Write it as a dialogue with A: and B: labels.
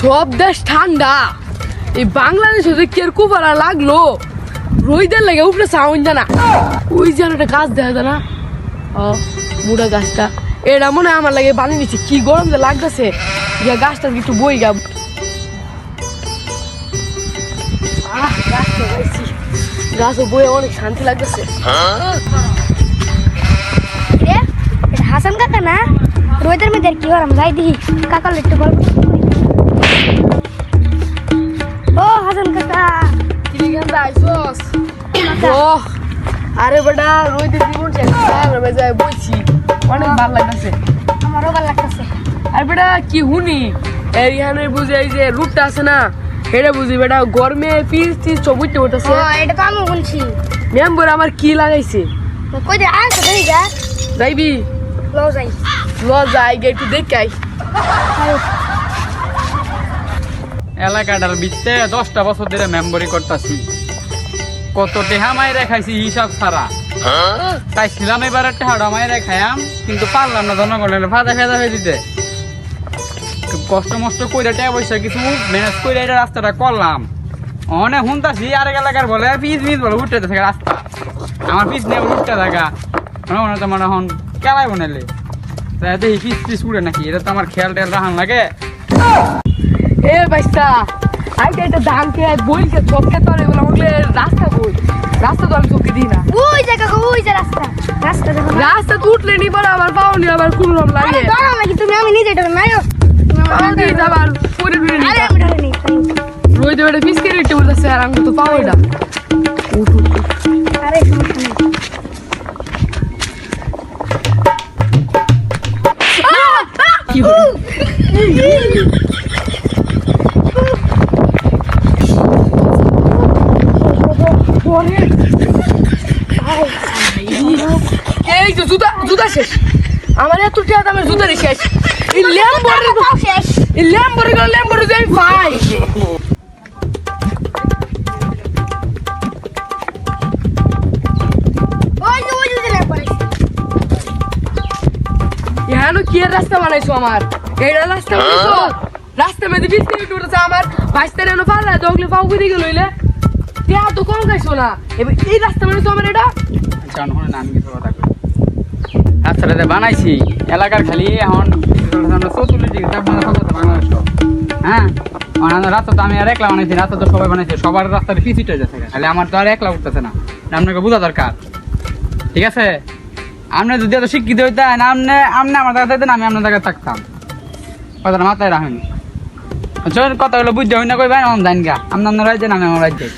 A: সব দেশ ঠান্ডা, এই বাংলাদেশে যে কের কুপারা লাগলো রোহিদের লাগে উপরে সাউন্ড জানা। ওই যেন একটা গাছ দেখা যায় না, বুড়া গাছটা, এটা মনে হয় আমার লাগে বানিয়ে দিচ্ছে। কি গরম যে লাগতেছে, গিয়া গাছটা একটু বই গা। গাছও বইয়ে অনেক শান্তি লাগতেছে।
B: হাসান কাকা না, রোদের মধ্যে কি করাম যাই দেখি কাকার একটু গল্প। ও হাসান কাকা,
A: আরে বেটা রোদের জীবন যায় বইছি, অনেক ভালো লাগতেছে।
B: আমারও ভালো লাগতেছে।
A: আর বেটা কি হুনি এখানে বুঝে এই যে রুটটা আছে না, এটা বুঝি বেটা গরমে পিস টিস চবুইতে উঠতেছে।
B: এটা তো আমি বলছি।
A: মেম্বর আমার কি লাগাইছে,
B: কই দে আয় তো দেখি যা
A: যাইবি
B: লো যাই
A: যাই গে একটু দেখাই।
C: এলাকাটার ভিতরে 10টা বছর ধরে মেম্বরি করতেছি, কত টেহা মাইরে খাইছি হিসাব ছাড়া। তাই ছিলাম এবারে টেহাটা মাইরে খাইয়াম, কিন্তু পারলাম না জনগণের ফাঁদা ফেদা হয়ে দিতে। খুব কষ্ট মষ্ট করে টেয়া পয়সা কিছু ম্যানেজ করে এটা রাস্তাটা করলাম। অনেক শুনতাছি আরেক এলাকার বলে পিস মিস বলে উঠতে থাকে রাস্তা, আমার পিস নিয়ে উঠতে থাকা মনে তো মানে এখন কেলাই বনালে দেখি পিস পিস উড়ে নাকি, এটা তো আমার খেয়াল টেয়াল রাখান লাগে।
A: এ বাইস্তা আইটা এটা ধান খেয়ে বইকে চোখে তোলে বলে আমাকে রাস্তা বই, রাস্তা তো আমি চোখে দিই না।
B: ওই যে কাকা, ওই যে রাস্তা রাস্তা দেখো।
A: রাস্তা তো উঠলে নি পরে আবার পাওনি, আবার কুলরম লাগে।
B: দাঁড়াও নাকি তুমি, আমি নিজে এটা নাই।
A: আবার পরে ফিরে নি
B: আরে আমি ধরে নেই।
A: রোদে বেড়ে পিস কেটে উঠতে বলতেছে, আর আমি তো পাওই না। উঠ উঠ উঠ।
B: আরে সমস্যা নেই।
A: কি হলো? এই তো জুতা জুতা শেষ, আমার এত টাকা দামের জুতারই শেষ। এই ল্যাম্বরের
B: শেষ।
A: এই ল্যাম্বরের যে আমি পাই।
B: ওই যে ল্যাম্বরে।
A: এখানে কি এর রাস্তা বানাইছো আমার? এইটা রাস্তা বানাইছো? রাস্তা মধ্যে বিস্কিট উঠেছে আমার, বাইশটা এনে পারলা দগলে পাও করে গেল হইলে টিয়া তো কম খাইছো না। এবার এই রাস্তা বানাইছো আমার, এটা
C: জানো না আমি কিছু কথা কই, রাস্তাটা বানাইছি এলাকার খালি এখন 44 ডিগ্রি তাপমাত্রা থাকতে বাংলাদেশ। হ্যাঁ রাস্তা তো আমি আর একলা বানাইছি, রাস্তা তো সবাই বানাইছে, সবার রাস্তার পিছ উঠে যাচ্ছে, খালি আমার তো আর একলা উঠতেছে না। আপনাকে বোঝা দরকার, ঠিক আছে? আপনি যদি এত শিক্ষিত হইতেন, আপনি আমার জায়গা থাকতেন, আমি আপনার জায়গায় থাকতাম। কথাটা মাথায় রাখেন, কথা হলো বুঝতে হই না কইবেন, আমি জানি গা আপনার রাজ্যে আমি আমার রাজ্যে।